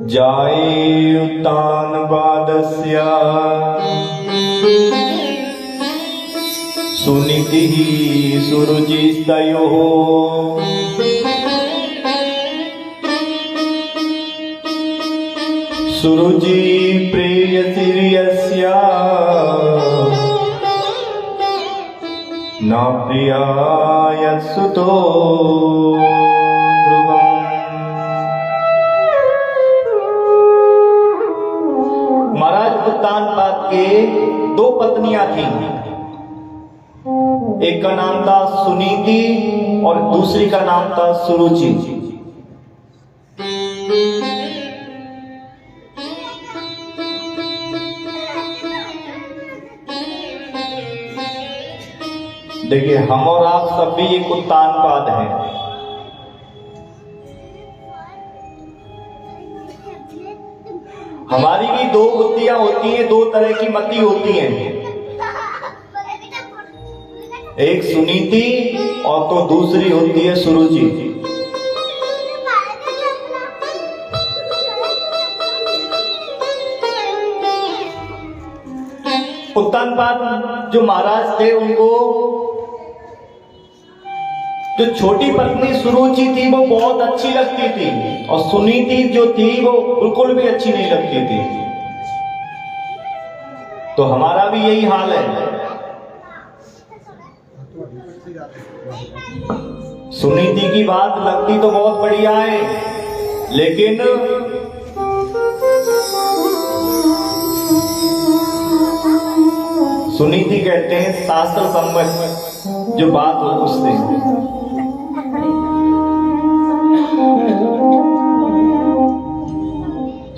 जायेयुतानपादस्य सुनीतिः सुरुचिस्तयोः सुरुचि प्रेयसीर्यस्य न प्रिया यत्सुतो ध्रुवम्। महाराज उत्तानपाद के दो पत्नियां थीं, एक का नाम था सुनीति और दूसरी का नाम था सुरुचि। देखिए, हम और आप सब भी एक उत्तानपाद हैं। हमारी भी दो बुद्धियां होती हैं, दो तरह की मति होती हैं, एक सुनीति और तो दूसरी होती है सुरुचि। उत्तानपाद जो महाराज थे, उनको जो छोटी पत्नी सुरुचि थी वो बहुत अच्छी लगती थी, और सुनीति जो थी वो बिल्कुल भी अच्छी नहीं लगती थी। तो हमारा भी यही हाल है। सुनीति की बात लगती तो बहुत बढ़िया है, लेकिन सुनीति कहते हैं शास्त्र सम्मत जो बात हो उससे।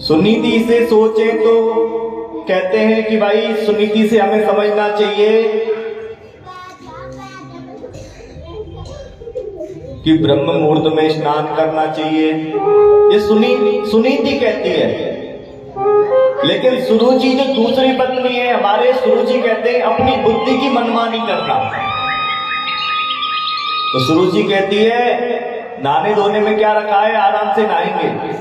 सुनीति से सोचे तो कहते हैं कि भाई सुनीति से हमें समझना चाहिए कि ब्रह्म मुहूर्त में स्नान करना चाहिए, ये सुनीति कहती है। लेकिन सुरुचि जो दूसरी पत्नी है हमारे, सुरुचि कहते हैं अपनी बुद्धि की मनमानी करना। तो सुरुचि कहती है नहाने धोने में क्या रखा है, आराम से नहाएंगे।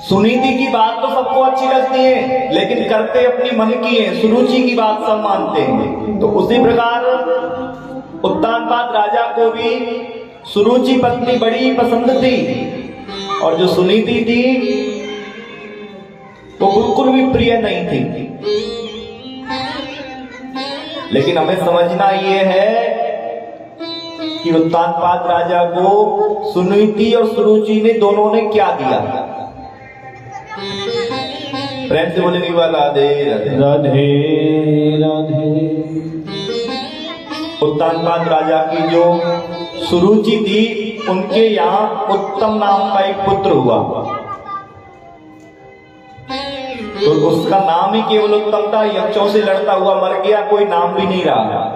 सुनीति की बात तो सबको अच्छी लगती है, लेकिन करते अपनी मन की है, सुरुचि की बात सब मानते हैं। तो उसी प्रकार उत्तानपाद राजा को भी सुरुचि पत्नी बड़ी पसंद थी, और जो सुनीति थी वो बिल्कुल भी प्रिय नहीं थी। लेकिन हमें समझना ये है कि उत्तानपाद राजा को सुनीति और सुरुचि ने दोनों ने क्या दिया। प्रेम से बोलेंगे राधे राधे राधे राधे। उत्तानपाद राजा की जो सुरुचि थी, उनके यहाँ उत्तम नाम का एक पुत्र हुआ, तो उसका नाम ही केवल उत्तम था। यक्षों से लड़ता हुआ मर गया, कोई नाम भी नहीं रहा।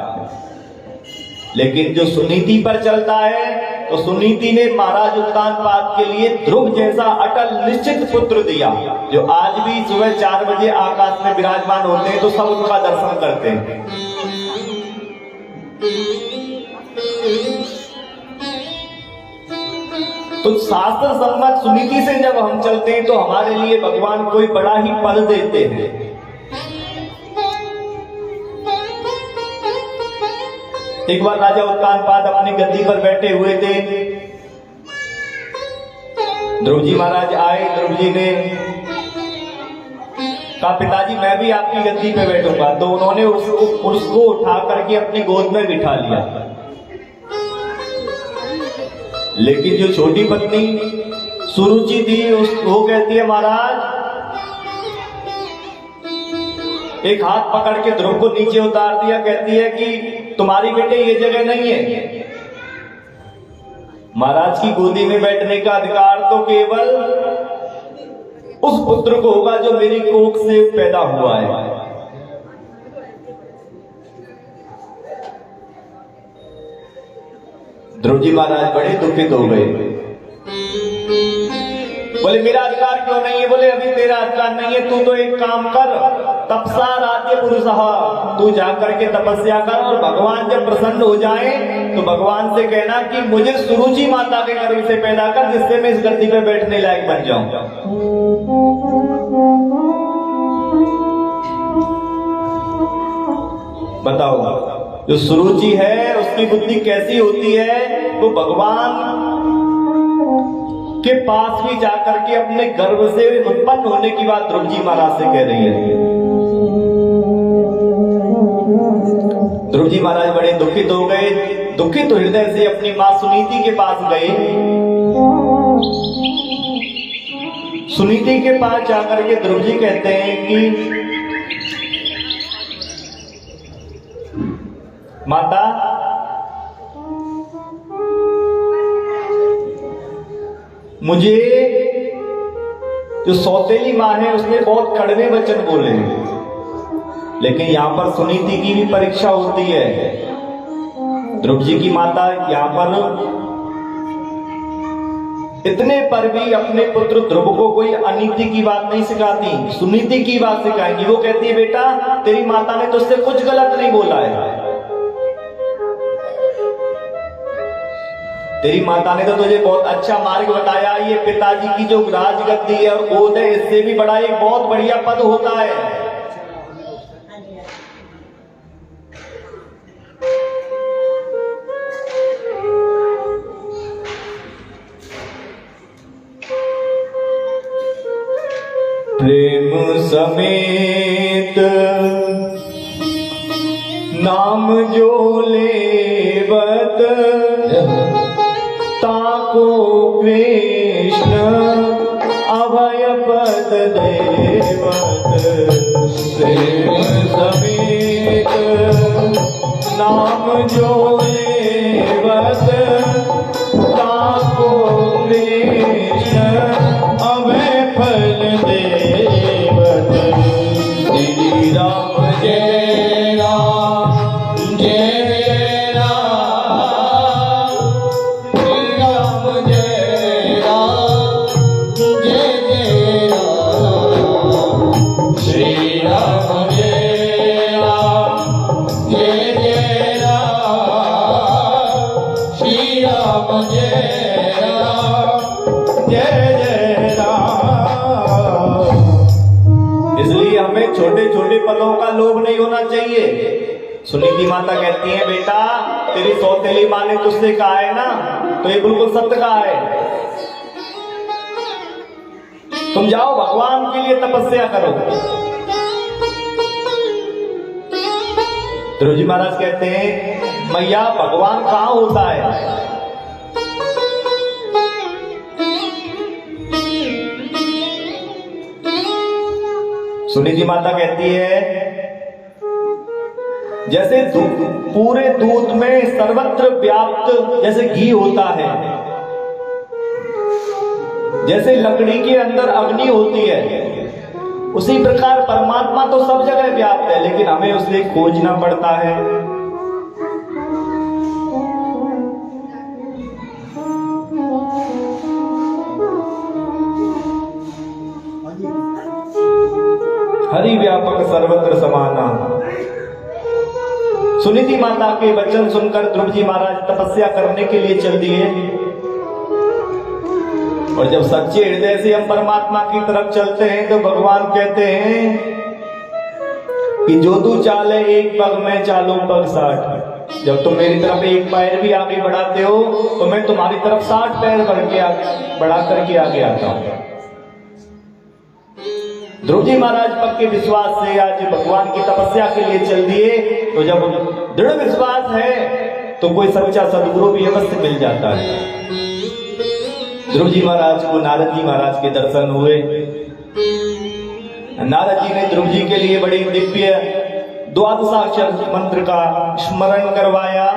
लेकिन जो सुनीति पर चलता है, तो सुनीति ने महाराज उत्तानपाद के लिए ध्रुव जैसा अटल निश्चित पुत्र दिया, जो आज भी सुबह 4 बजे आकाश में विराजमान होते हैं तो सब उनका दर्शन करते हैं। तो शास्त्र सम्मत सुनीति से जब हम चलते हैं तो हमारे लिए भगवान कोई बड़ा ही पद देते हैं। एक बार राजा उत्तानपाद अपनी गद्दी पर बैठे हुए थे। ध्रुव जी महाराज आए। ध्रुव जी ने कहा पिताजी मैं भी आपकी गद्दी पे बैठूंगा, तो उन्होंने उसको उठा करके अपनी गोद में बिठा लिया। लेकिन जो छोटी पत्नी सुरुचि थी वो कहती है महाराज, एक हाथ पकड़ के ध्रुव को नीचे उतार दिया, कहती है कि तुम्हारी बेटे ये जगह नहीं है। महाराज की गोदी में बैठने का अधिकार तो केवल उस पुत्र को होगा जो मेरी कोख से पैदा हुआ है। ध्रुव जी महाराज बड़े दुखित हो गए। बोले मेरा अधिकार क्यों नहीं है? बोले अभी तेरा अधिकार नहीं है, तू तो एक काम कर, तपसा राज्य पुरुष, तू जाकर के तपस्या कर और भगवान जब प्रसन्न हो जाए तो भगवान से कहना कि मुझे सुरुचि माता के गर्भ से पैदा कर, जिससे मैं इस गद्दी पे बैठने लायक बन जाऊं। बताओ, जो सुरुचि है उसकी बुद्धि कैसी होती है? वो भगवान के पास भी जाकर के अपने गर्भ से उत्पन्न होने की बात ध्रुव जी महाराज से कह रही है। ध्रुव जी महाराज बड़े दुखित हो गए। दुखित हृदय से अपनी मां सुनीति के पास गए। सुनीति के पास जाकर के ध्रुव जी कहते हैं कि माता, मुझे जो सौतेली मां है उसने बहुत कड़वे वचन बोले हैं, लेकिन यहां पर सुनीति की भी परीक्षा होती है। ध्रुव जी की माता यहां पर इतने पर भी अपने पुत्र ध्रुव को कोई अनीति की बात नहीं सिखाती, सुनीति की बात सिखाएंगी। वो कहती है, बेटा तेरी माता ने तुझसे कुछ गलत नहीं बोला है, तेरी माता ने तो तुझे बहुत अच्छा मार्ग बताया। ये पिताजी की जो राजगद्दी है और गोद है, इससे भी बड़ा एक बहुत बढ़िया पद होता है। प्रेम समेत नाम जो लेवत, ताको कृष्ण अभय पद देवत। प्रेम समेत नाम जो लेवत, ताको कृष्ण अभय फल देवत। श्री राम जय राम जय राम, श्री राम जय राम जय जय राम, श्री राम जय राम जय जय राम, श्री राम जय राम जय जय राम। इसलिए हमें छोटे छोटे पदों का लोभ नहीं होना चाहिए। सुनीति माता कहती है, बेटा तेरी सौतेली मां ने तुझसे कहा है ना, तो ये बिल्कुल सत्य कहा है। तुम जाओ भगवान के लिए तपस्या करो। ध्रुव जी महाराज कहते हैं, मैया भगवान कहां होता है? सुनीति माता कहती है, जैसे पूरे दूध में सर्वत्र व्याप्त जैसे घी होता है, जैसे लकड़ी के अंदर अग्नि होती है, उसी प्रकार परमात्मा तो सब जगह व्याप्त है, लेकिन हमें उसे खोजना पड़ता है। हरि व्यापक सर्वत्र समाना। सुनीति माता के वचन सुनकर ध्रुव जी महाराज तपस्या करने के लिए चल दिए। और जब सच्चे हृदय से हम परमात्मा की तरफ चलते हैं तो भगवान कहते हैं कि जो तू चाले एक पग में चालू पग 60। जब तुम मेरी तरफ एक पैर भी आगे बढ़ाते हो तो मैं तुम्हारी तरफ 60 पैर बढ़ा करके आगे आता हूं। ध्रुव जी महाराज पक्के विश्वास से आज भगवान की तपस्या के लिए चल दिए। तो जब दृढ़ विश्वास है तो कोई सच्चा सदगुरु भी अवश्य मिल जाता है। ध्रुव जी महाराज को नारद जी महाराज के दर्शन हुए। नारद जी ने ध्रुव जी के लिए बड़ी दिव्य द्वादशाक्षर मंत्र का स्मरण करवाया।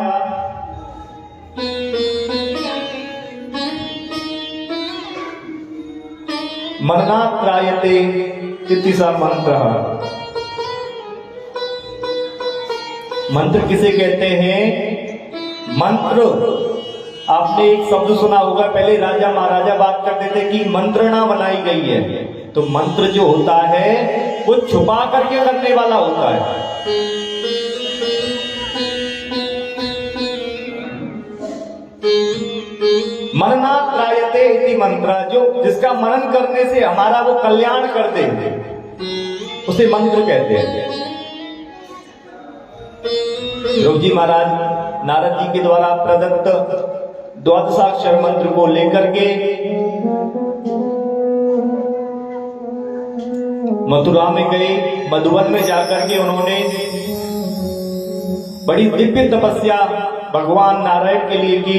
मननात् त्रायते इतिसा मंत्र। मंत्र किसे कहते हैं? मंत्र, आपने एक शब्द सुना होगा, पहले राजा महाराजा बात करते थे कि मंत्रणा बनाई गई है। तो मंत्र जो होता है वो छुपा करके करने वाला होता है। मंत्र जो जिसका मनन करने से हमारा वो कल्याण कर दे, उसे मंत्र कहते हैं। ध्रुव जी महाराज नारद जी के द्वारा प्रदत्त द्वादशाक्षर मंत्र को लेकर के मथुरा में गए। मधुवन में जाकर के उन्होंने बड़ी दिव्य तपस्या भगवान नारायण के लिए की।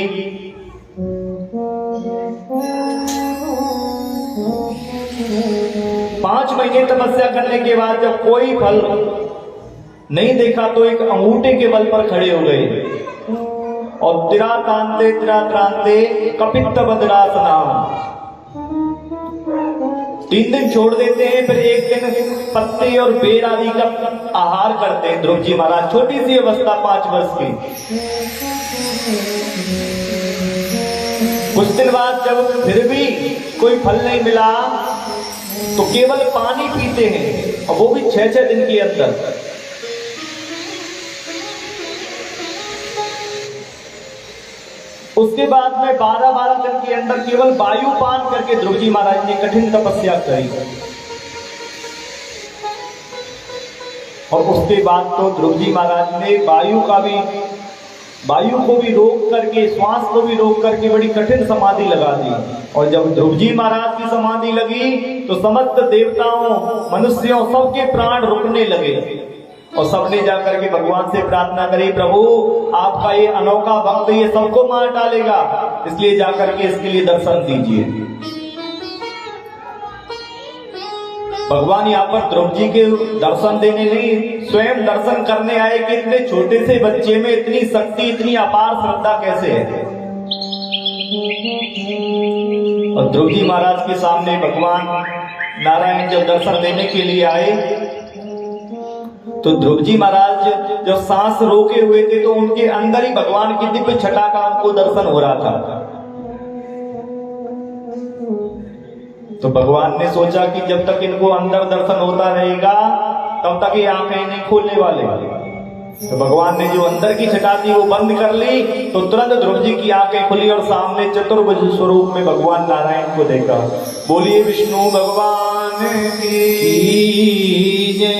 5 महीने तपस्या करने के बाद जब कोई फल नहीं देखा तो एक अंगूठे के बल पर खड़े हो गए और तिरात्रांते कपित्त बद्रासनाम 3 दिन छोड़ देते हैं, फिर एक दिन पत्ते और बेर आदि का आहार करते हैं। ध्रुव जी महाराज छोटी सी अवस्था 5 वर्ष की। कुछ दिन बाद जब फिर भी कोई फल नहीं मिला तो केवल पानी पीते हैं, और वो भी 6-6 दिन के अंदर। उसके बाद में 12-12 दिन के अंदर केवल वायु पान करके ध्रुव जी महाराज ने कठिन तपस्या करी। और उसके बाद तो ध्रुव जी महाराज ने वायु को भी रोक करके, श्वास को भी रोक करके बड़ी कठिन समाधि लगा दी। और जब ध्रुव जी महाराज की समाधि लगी तो समस्त देवताओं, मनुष्यों, सबके प्राण रुकने लगे और सबने जाकर के भगवान से प्रार्थना करी, प्रभु आपका ये अनोखा भक्त ये सबको मार डालेगा, इसलिए जाकर के इसके लिए दर्शन दीजिए। भगवान यहाँ पर ध्रुव जी के दर्शन देने नहीं, स्वयं दर्शन करने आए कि इतने छोटे से बच्चे में इतनी शक्ति, इतनी अपार श्रद्धा कैसे है। और ध्रुव जी महाराज के सामने भगवान नारायण जब दर्शन देने के लिए आए तो ध्रुव जी महाराज जब सांस रोके हुए थे तो उनके अंदर ही भगवान की दिव्य छटा का उनको दर्शन हो रहा था। तो भगवान ने सोचा कि जब तक इनको अंदर दर्शन होता रहेगा तब तक ये आंखें नहीं खोलने वाले। तो भगवान ने जो अंदर की छटा थी वो बंद कर ली, तो तुरंत ध्रुव जी की आंखें खुली और सामने चतुर्भुज स्वरूप में भगवान नारायण को देखा। बोलिए विष्णु भगवान की जय।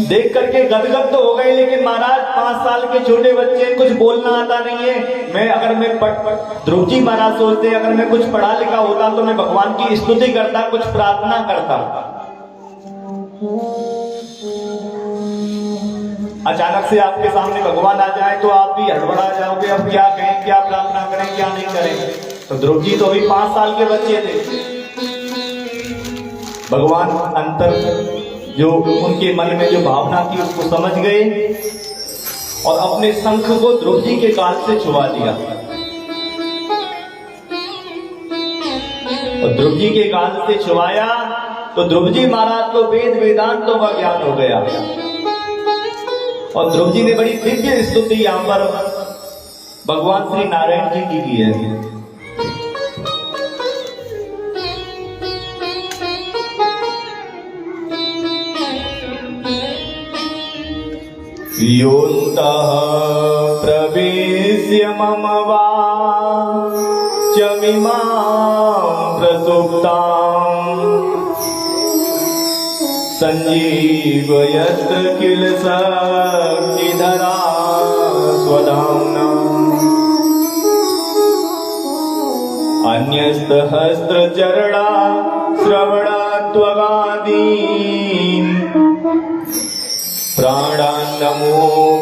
देख करके गदगद तो हो गए, लेकिन महाराज 5 साल के छोटे बच्चे, कुछ बोलना आता नहीं है। अगर मैं ध्रुव जी महाराज सोचते अगर मैं कुछ पढ़ा लिखा होता तो मैं भगवान की स्तुति करता, कुछ प्रार्थना करता। अचानक से आपके सामने भगवान आ जाए तो आप भी हड़बड़ा जाओगे, अब क्या कहें, क्या प्रार्थना करें, क्या नहीं करें। तो ध्रुव जी तो अभी 5 साल के बच्चे थे। भगवान अंतर जो उनके मन में जो भावना थी उसको समझ गए और अपने शंख को ध्रुव जी के गाल से छुआ दिया। और ध्रुव जी के गाल से छुआया तो ध्रुव जी महाराज को वेद वेदांतों का ज्ञान हो गया। और ध्रुव जी ने बड़ी दिव्य स्तुति यहां पर भगवान श्री नारायण जी की की है। योऽन्तः प्रवेश्य मम वाचमिमां प्रसुप्तां संजीवयत्र किल शक्तिधरा स्वधाम्ना अन्यस्तहस्त्रचरणा श्रवणात्वगादीन् प्राणान्नमो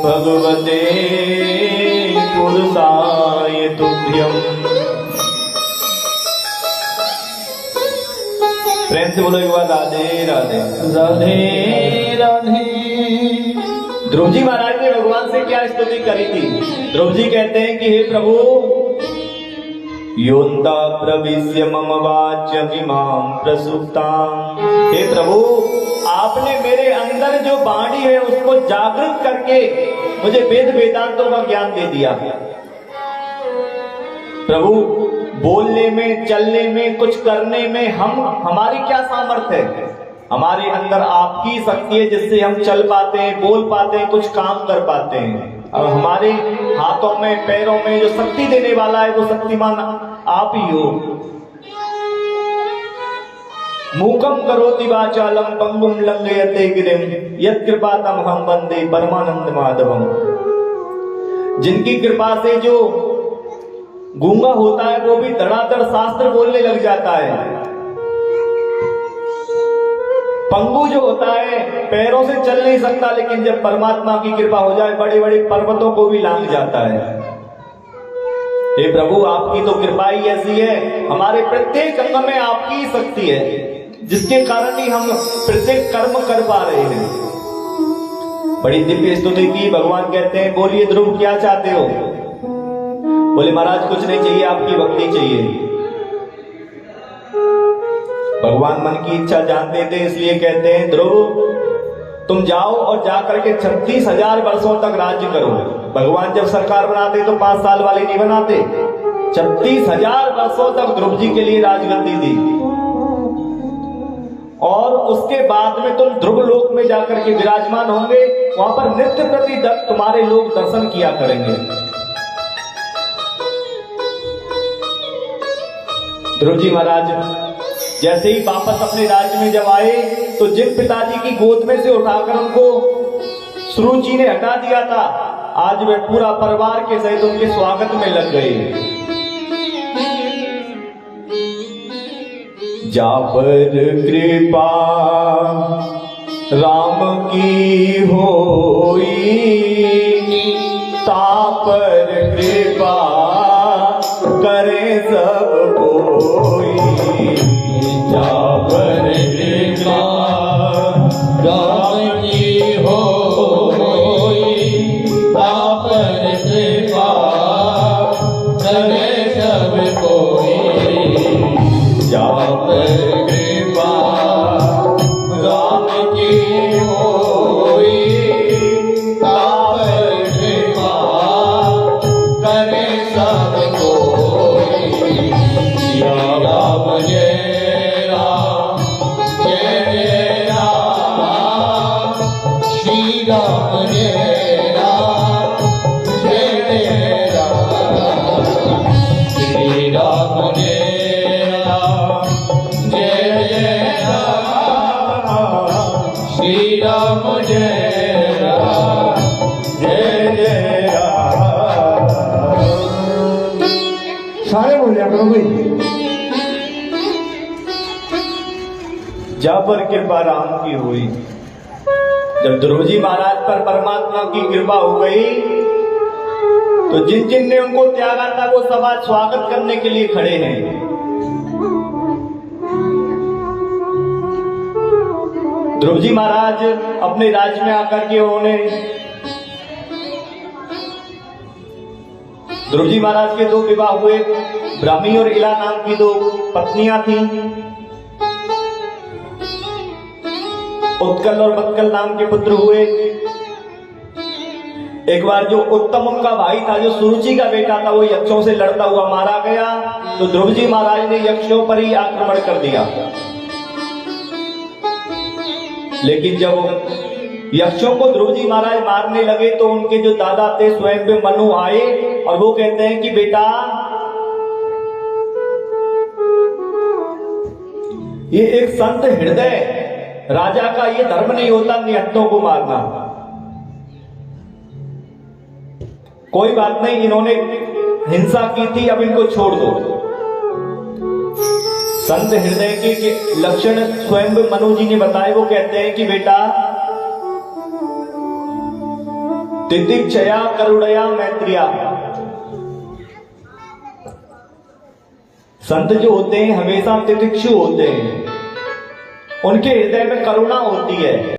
भगवते पुरुषाय तुभ्यम्। प्रेम से बोलो एक बार राधे राधे राधे राधे। ध्रुव जी महाराज ने भगवान से क्या स्तुति करी थी? ध्रुव जी कहते हैं कि हे प्रभु, योऽन्ता प्रविश्य मम वाचमिमां प्रसुप्तां। हे प्रभु, आपने मेरे अंदर जो वाणी है उसको जागृत करके मुझे वेद वेदांतों का ज्ञान दे दिया। प्रभु, बोलने में, चलने में, कुछ करने में हमारी क्या सामर्थ्य है? हमारे अंदर आपकी शक्ति है जिससे हम चल पाते हैं, बोल पाते हैं, कुछ काम कर पाते हैं। अब हमारे हाथों में, पैरों में जो शक्ति देने वाला है वो शक्तिमान आप ही हो। मूकम करोति वाचालम पंगुम लंघयते गिरिम यत्कृपातम हम वंदे परमानंद माधवम। जिनकी कृपा से जो गूंगा होता है वो भी धड़ाधड़ शास्त्र बोलने लग जाता है। पंगु जो होता है पैरों से चल नहीं सकता, लेकिन जब परमात्मा की कृपा हो जाए बड़े बड़े पर्वतों को भी लांघ जाता है। हे प्रभु, आपकी तो कृपा ही ऐसी है, हमारे प्रत्येक अंग में आपकी शक्ति है, जिसके कारण ही हम प्रत्येक कर्म कर पा रहे हैं। बड़ी दिव्य स्तुति की। भगवान कहते हैं, बोलिए ध्रुव क्या चाहते हो? बोले महाराज कुछ नहीं चाहिए, आपकी भक्ति चाहिए। भगवान मन की इच्छा जानते थे, इसलिए कहते हैं ध्रुव तुम जाओ और जाकर के 36,000 वर्षों तक राज्य करो। भगवान जब सरकार बनाते तो 5 साल वाले नहीं बनाते, 36,000 वर्षों तक ध्रुव जी के लिए राजगद्दी दी। और उसके बाद में तुम ध्रुव लोक में जाकर के विराजमान होंगे, वहां पर नित्य प्रति तुम्हारे लोग दर्शन किया करेंगे। ध्रुव जी महाराज जैसे ही वापस अपने राज्य में जब आए तो जिन पिताजी की गोद में से उठाकर उनको सुरुचि ने हटा दिया था, आज वे पूरा परिवार के सहित उनके स्वागत में लग गए। जा पर कृपा राम की होई, ता पर कृपा करे सब कोई। जा पर कृपा राम की होई, ता पर कृपा करे सब कोई। जा पर कृपा राम की होई, ता पर कृपा करे सब कोई। श्री राम जय राम, जय राम, श्री राम जय राम, जय राम, श्री राम जय राम, जय राम, श्री राम जय राम, जय राम। सारे बोलिया करो भाई। जा पर कृपा राम की हुई। जब ध्रुव जी महाराज पर परमात्मा की कृपा हो गई तो जिन जिन ने उनको त्यागा था वो सब आज स्वागत करने के लिए खड़े हैं। ध्रुव जी महाराज अपने राज्य में आकर के उन्होंने, ध्रुव जी महाराज के 2 विवाह हुए। ब्राह्मी और इला नाम की 2 पत्नियां थीं। उत्कल और बत्कल नाम के पुत्र हुए। एक बार जो उत्तम उनका भाई था, जो सुरुचि का बेटा था, वो यक्षों से लड़ता हुआ मारा गया तो ध्रुव जी महाराज ने यक्षों पर ही आक्रमण कर दिया। लेकिन जब यक्षों को ध्रुव जी महाराज मारने लगे तो उनके जो दादा थे स्वयं पे मनु आए और वो कहते हैं कि बेटा ये एक संत हृदय राजा का ये धर्म नहीं होता निहत्तों को मारना। कोई बात नहीं, इन्होंने हिंसा की थी, अब इनको छोड़ दो। संत हृदय के लक्षण स्वयं मनु जी ने बताए। वो कहते हैं कि बेटा तितिक्षया करुणया मैत्रिया, संत जो होते हैं हमेशा तितिक्षु होते हैं, उनके हृदय में करुणा होती है।